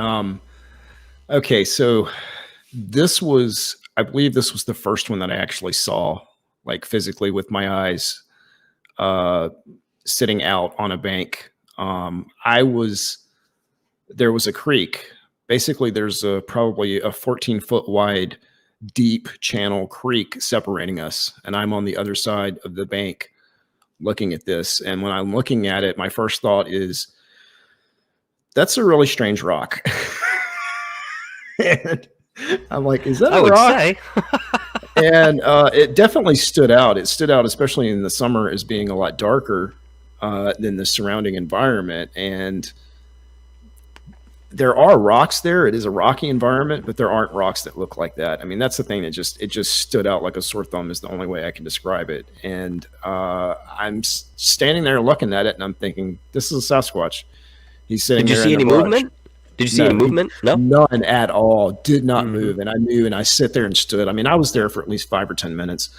Okay, so I believe this was the first one that I actually saw, like physically with my eyes, sitting out on a bank. There was a creek. Basically, there's probably a 14-foot wide, deep channel creek separating us. And I'm on the other side of the bank looking at this. And when I'm looking at it, my first thought is, that's a really strange rock. And I'm like, is that a rock? I would say. And it definitely stood out. It stood out, especially in the summer, as being a lot darker than the surrounding environment. And there are rocks there. It is a rocky environment, but there aren't rocks that look like that. I mean, that's the thing that just stood out like a sore thumb is the only way I can describe it. And I'm standing there looking at it, and I'm thinking, this is a Sasquatch. He's sitting there. Did you see any movement? Did you see any movement? No? None at all. Did not move. And I knew, and I sit there and stood. I mean, I was there for at least 5 or 10 minutes.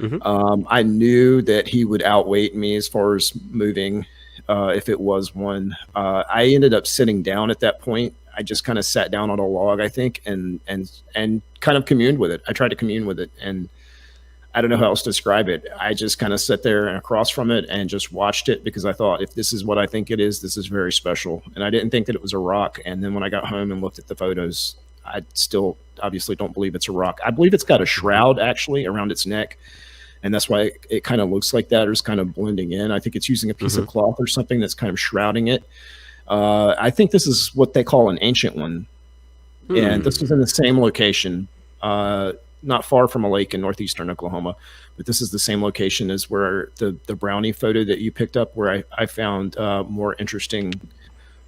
I knew that he would outweight me as far as moving, if it was one. I ended up sitting down at that point. I just kind of sat down on a log, I think, and kind of communed with it. I tried to commune with it, and I don't know how else to describe it. I just kind of sat there and across from it and just watched it, because I thought, if this is what I think it is, this is very special. And I didn't think that it was a rock. And then when I got home and looked at the photos, I still obviously don't believe it's a rock. I believe it's got a shroud actually around its neck. And that's why it kind of looks like that, or is kind of blending in. I think it's using a piece of cloth or something that's kind of shrouding it. I think this is what they call an ancient one. And this was in the same location, not far from a lake in northeastern Oklahoma, but this is the same location as where the brownie photo that you picked up, where I found more interesting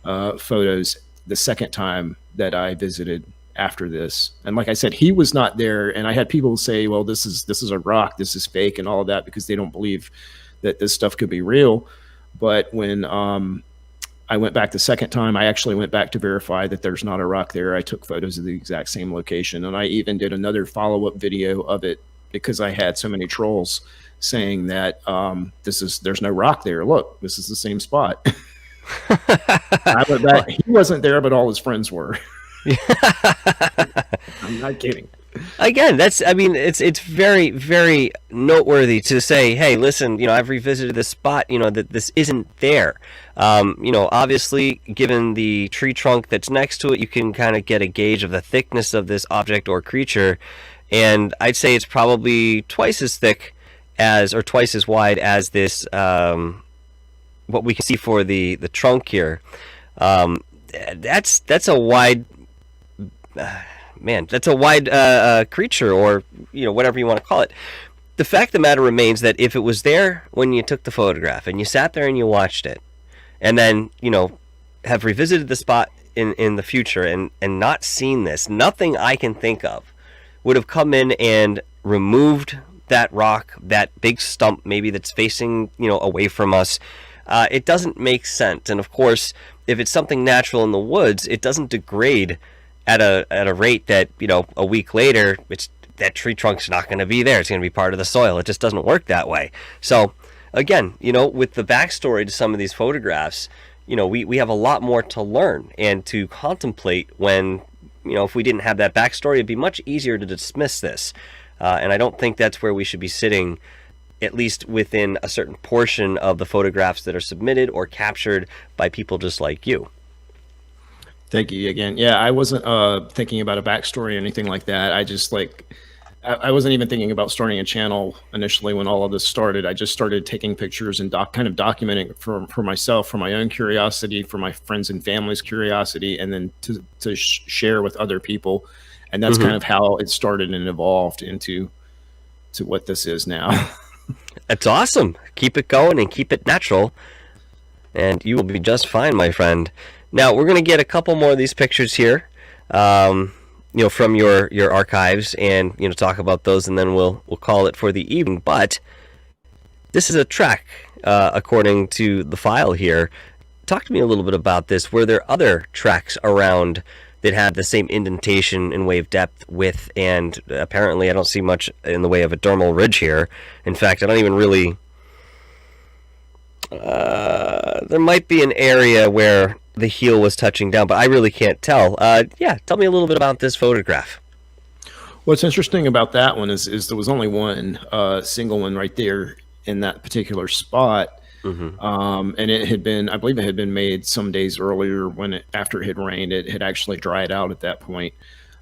photos the second time that I visited after this. And like I said, he was not there, and I had people say, well, this is a rock, this is fake and all of that, because they don't believe that this stuff could be real. But when I went back the second time, I actually went back to verify that there's not a rock there. I took photos of the exact same location, and I even did another follow-up video of it, because I had so many trolls saying that there's no rock there. Look, this is the same spot. I went back. He wasn't there, but all his friends were. I'm not kidding. Again, it's very, very noteworthy to say, hey, listen, I've revisited this spot, that this isn't there. Obviously, given the tree trunk that's next to it, you can kind of get a gauge of the thickness of this object or creature. And I'd say it's probably twice as thick or twice as wide as this, what we can see for the trunk here. that's a wide man. That's a wide creature, or whatever you want to call it. The fact of the matter remains that if it was there when you took the photograph and you sat there and you watched it, and then have revisited the spot in the future and not seen this, nothing I can think of would have come in and removed that rock, that big stump maybe that's facing away from us. It doesn't make sense. And of course, if it's something natural in the woods, it doesn't degrade at a rate that a week later that tree trunk's not going to be there. It's going to be part of the soil. It just doesn't work that way. So again, with the backstory to some of these photographs, we have a lot more to learn and to contemplate when, if we didn't have that backstory, it'd be much easier to dismiss this. And I don't think that's where we should be sitting, at least within a certain portion of the photographs that are submitted or captured by people just like you. Thank you again. Yeah, I wasn't thinking about a backstory or anything like that. I just I wasn't even thinking about starting a channel initially when all of this started. I just started taking pictures and kind of documenting for myself, for my own curiosity, for my friends and family's curiosity, and then to share with other people. And that's kind of how it started and evolved into what this is now. That's awesome. Keep it going and keep it natural, and you will be just fine, my friend. Now we're going to get a couple more of these pictures here. From your archives, and talk about those, and then we'll call it for the evening. But this is a track, according to the file here. Talk to me a little bit about this. Were there other tracks around that had the same indentation and wave depth, width, and apparently I don't see much in the way of a dermal ridge here. In fact, I don't even really. There might be an area where the heel was touching down, but I really can't tell. Tell me a little bit about this photograph. What's interesting about that one is there was only one single one right there in that particular spot. And it had been, I believe it had been made some days earlier after it had rained. It had actually dried out at that point.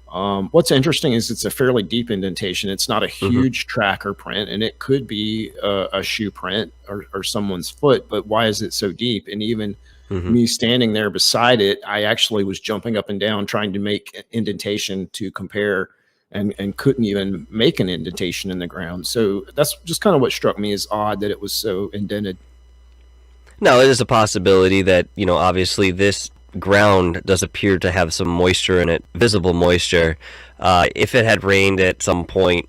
What's interesting is it's a fairly deep indentation. It's not a huge track or print, and it could be a shoe print or someone's foot, but why is it so deep? And even me standing there beside it, I actually was jumping up and down trying to make indentation to compare, and couldn't even make an indentation in the ground. So that's just kind of what struck me as odd, that it was so indented. Now, it is a possibility that, obviously this ground does appear to have some moisture in it, visible moisture. If it had rained at some point,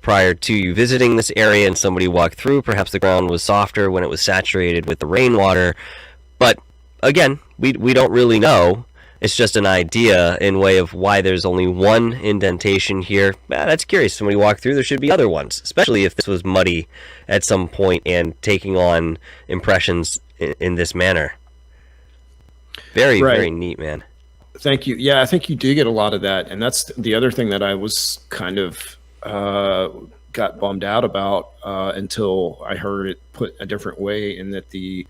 prior to you visiting this area and somebody walked through, perhaps the ground was softer when it was saturated with the rainwater. But again, we don't really know. It's just an idea in way of why there's only one indentation here. That's curious. Somebody walked through, there should be other ones, especially if this was muddy at some point and taking on impressions in this manner. Very, very neat, man. Thank you. Yeah, I think you do get a lot of that. And that's the other thing that I was kind of got bummed out about until I heard it put a different way, in that the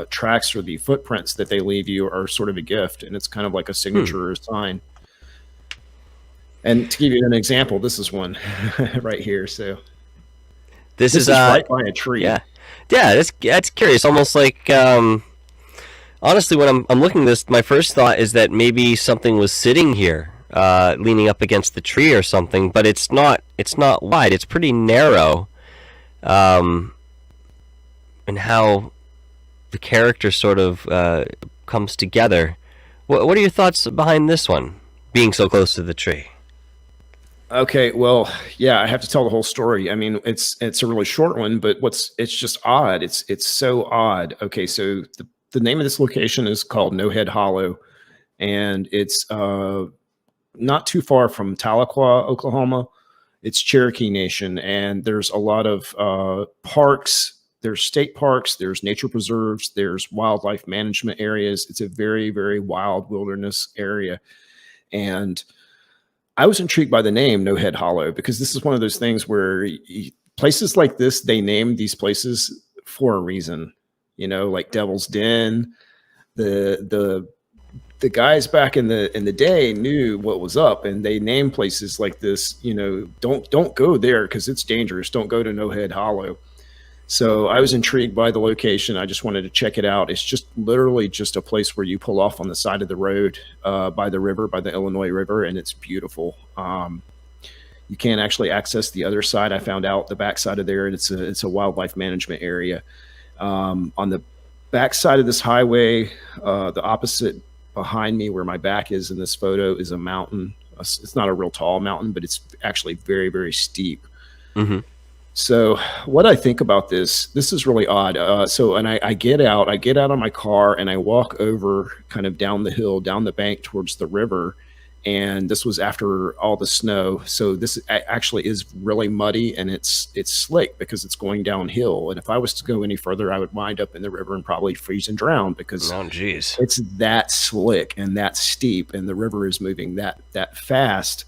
tracks or the footprints that they leave you are sort of a gift, and it's kind of like a signature or a sign. And to give you an example, this is one right here. So this is right by a tree. Yeah, that's curious. Almost like honestly, when I'm looking at this, my first thought is that maybe something was sitting here, leaning up against the tree or something. But it's not. It's not wide. It's pretty narrow. And how the character sort of comes together. What are your thoughts behind this one, being so close to the tree? Okay, well, yeah, I have to tell the whole story. I mean, it's a really short one, but it's just odd. It's so odd. Okay, so the name of this location is called No Head Hollow, and it's not too far from Tahlequah, Oklahoma. It's Cherokee Nation, and there's a lot of parks. There's state parks, there's nature preserves, there's wildlife management areas. It's a very, very wild wilderness area. And I was intrigued by the name No Head Hollow, because this is one of those things where places like this, they name these places for a reason, like Devil's Den. The guys back in the day knew what was up, and they named places like this, don't go there because it's dangerous. Don't go to No Head Hollow. So I was intrigued by the location. I just wanted to check it out. It's just literally just a place where you pull off on the side of the road by the river, by the Illinois River, and it's beautiful. You can't actually access the other side. I found out the back side of there, and it's a wildlife management area. On the back side of this highway, the opposite behind me, where my back is in this photo, is a mountain. It's not a real tall mountain, but it's actually very, very steep. Mm-hmm. So what I think about this is really odd. And I get out of my car and I walk over kind of down the hill, down the bank towards the river. And this was after all the snow. So this actually is really muddy, and it's slick because it's going downhill. And if I was to go any further, I would wind up in the river and probably freeze and drown because it's that slick and that steep, and the river is moving that fast.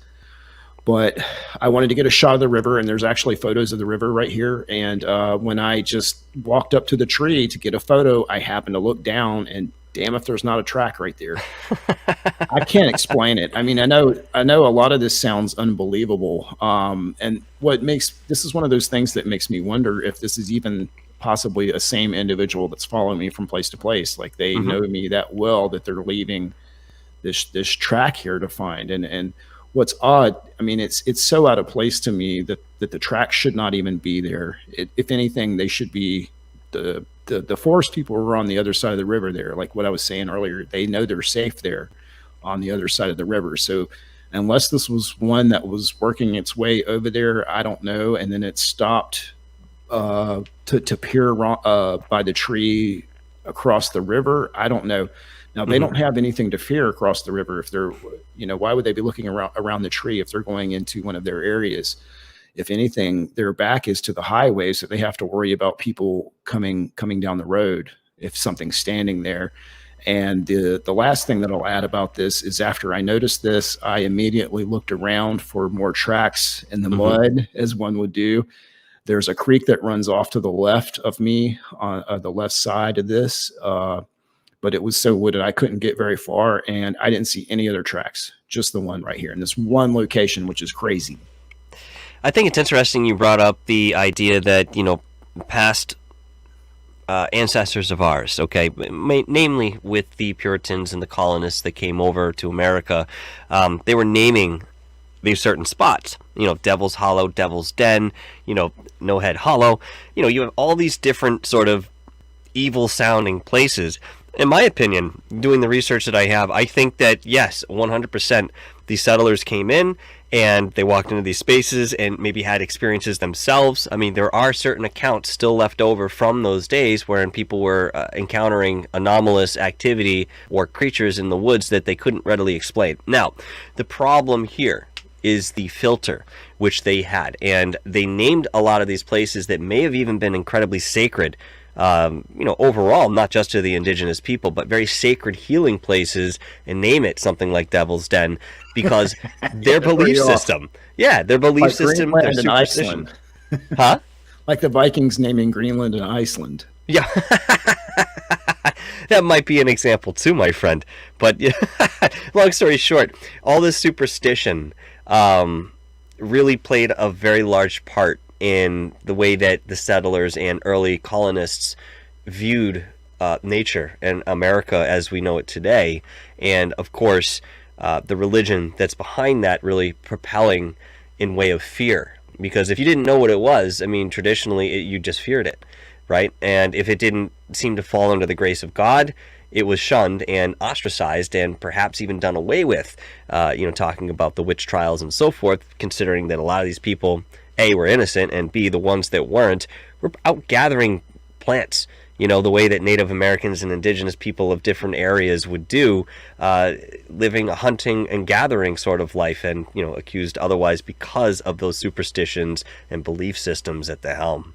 But I wanted to get a shot of the river, and there's actually photos of the river right here. And when I just walked up to the tree to get a photo, I happened to look down, and damn if there's not a track right there. I can't explain it. I mean, I know a lot of this sounds unbelievable. And this is one of those things that makes me wonder if this is even possibly a same individual that's following me from place to place. Like they know me that well that they're leaving this track here to find. And what's odd, I mean, it's so out of place to me that the track should not even be there. If anything, they should be the forest people were on the other side of the river there. Like what I was saying earlier, they know they're safe there on the other side of the river. So unless this was one that was working its way over there, I don't know. And then it stopped to peer by the tree across the river. I don't know. Now they don't have anything to fear across the river. If they're, why would they be looking around the tree if they're going into one of their areas? If anything, their back is to the highway, so they have to worry about people coming down the road if something's standing there. And the last thing that I'll add about this is after I noticed this, I immediately looked around for more tracks in the mud, as one would do. There's a creek that runs off to the left of me on the left side of this, but it was so wooded I couldn't get very far, and I didn't see any other tracks, just the one right here in this one location, which is crazy. I think it's interesting you brought up the idea that, past ancestors of ours, okay, namely with the Puritans and the colonists that came over to America, they were naming these certain spots, Devil's Hollow, Devil's Den, No Head Hollow. You have all these different sort of evil sounding places. In my opinion, doing the research that I have, I think that yes, 100% these settlers came in and they walked into these spaces and maybe had experiences themselves. I mean, there are certain accounts still left over from those days wherein people were encountering anomalous activity or creatures in the woods that they couldn't readily explain. Now, the problem here is the filter which they had, and they named a lot of these places that may have even been incredibly sacred, overall, not just to the indigenous people, but very sacred healing places, and name it something like Devil's Den because their belief system. Yeah, their belief like system, Greenland their superstition. Huh? Like the Vikings naming Greenland and Iceland. Yeah. That might be an example too, my friend. But long story short, all this superstition really played a very large part in the way that the settlers and early colonists viewed nature and America as we know it today. And of course, the religion that's behind that really propelling in way of fear. Because if you didn't know what it was, I mean, traditionally, you just feared it, right? And if it didn't seem to fall under the grace of God, it was shunned and ostracized and perhaps even done away with, talking about the witch trials and so forth, considering that a lot of these people, A, were innocent, and B, the ones that weren't, were out gathering plants, the way that Native Americans and indigenous people of different areas would do, living a hunting and gathering sort of life, and, accused otherwise because of those superstitions and belief systems at the helm.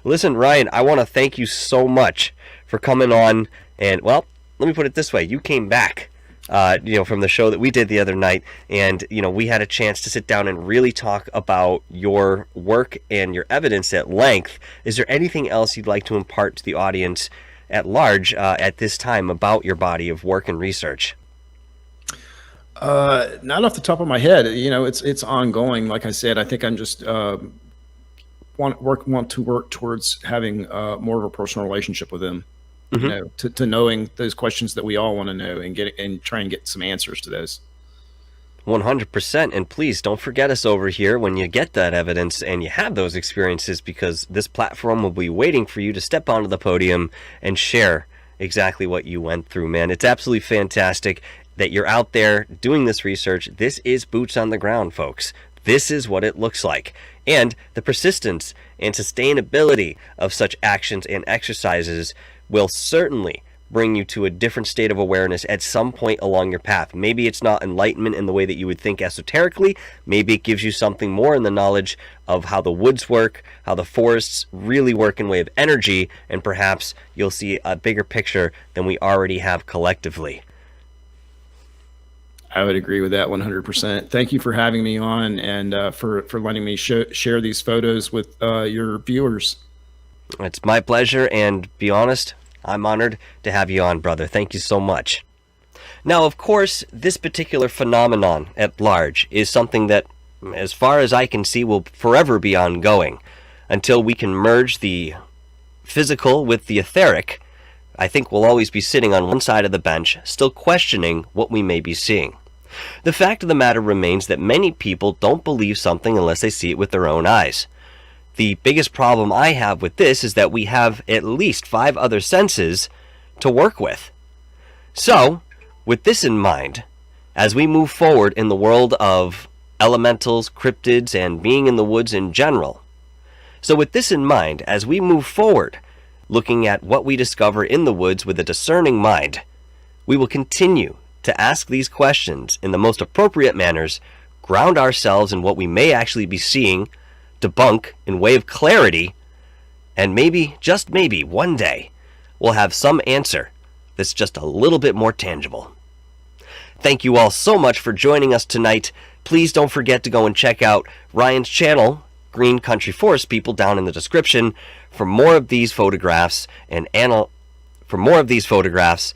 Listen, Ryan, I want to thank you so much for coming on, and, well, let me put it this way. You came back from the show that we did the other night, and we had a chance to sit down and really talk about your work and your evidence at length. Is there anything else you'd like to impart to the audience at large at this time about your body of work and research? Not off the top of my head. It's ongoing. Like I said, I think I'm just want to work towards having more of a personal relationship with them. Mm-hmm. You know, to knowing those questions that we all want to know and try and get some answers to those. 100%. And please don't forget us over here when you get that evidence and you have those experiences, because this platform will be waiting for you to step onto the podium and share exactly what you went through, man. It's absolutely fantastic that you're out there doing this research. This is boots on the ground, folks. This is what it looks like. And the persistence and sustainability of such actions and exercises will certainly bring you to a different state of awareness at some point along your path. Maybe it's not enlightenment in the way that you would think esoterically. Maybe it gives you something more in the knowledge of how the woods work, how the forests really work in way of energy, and perhaps you'll see a bigger picture than we already have collectively. I would agree with that 100%. Thank you for having me on and for letting me share these photos with your viewers. It's my pleasure, and be honest, I'm honored to have you on, brother. Thank you so much. Now, of course, this particular phenomenon at large is something that, as far as I can see, will forever be ongoing until we can merge the physical with the etheric. I think we'll always be sitting on one side of the bench, still questioning what we may be seeing. The fact of the matter remains that many people don't believe something unless they see it with their own eyes. The biggest problem I have with this is that we have at least 5 other senses to work with. So, with this in mind, as we move forward in the world of elementals, cryptids, and being in the woods in general, so with this in mind, as we move forward, looking at what we discover in the woods with a discerning mind, we will continue to ask these questions in the most appropriate manners, ground ourselves in what we may actually be seeing, debunk in way of clarity, and maybe, just maybe, one day, we'll have some answer that's just a little bit more tangible. Thank you all so much for joining us tonight. Please don't forget to go and check out Ryan's channel, Green Country Forest People, down in the description for more of these photographs and for more of these photographs.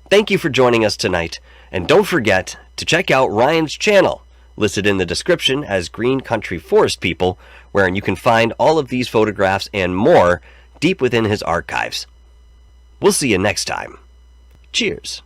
Thank you for joining us tonight, and don't forget to check out Ryan's channel, listed in the description as Green Country Forest People, wherein you can find all of these photographs and more deep within his archives. We'll see you next time. Cheers.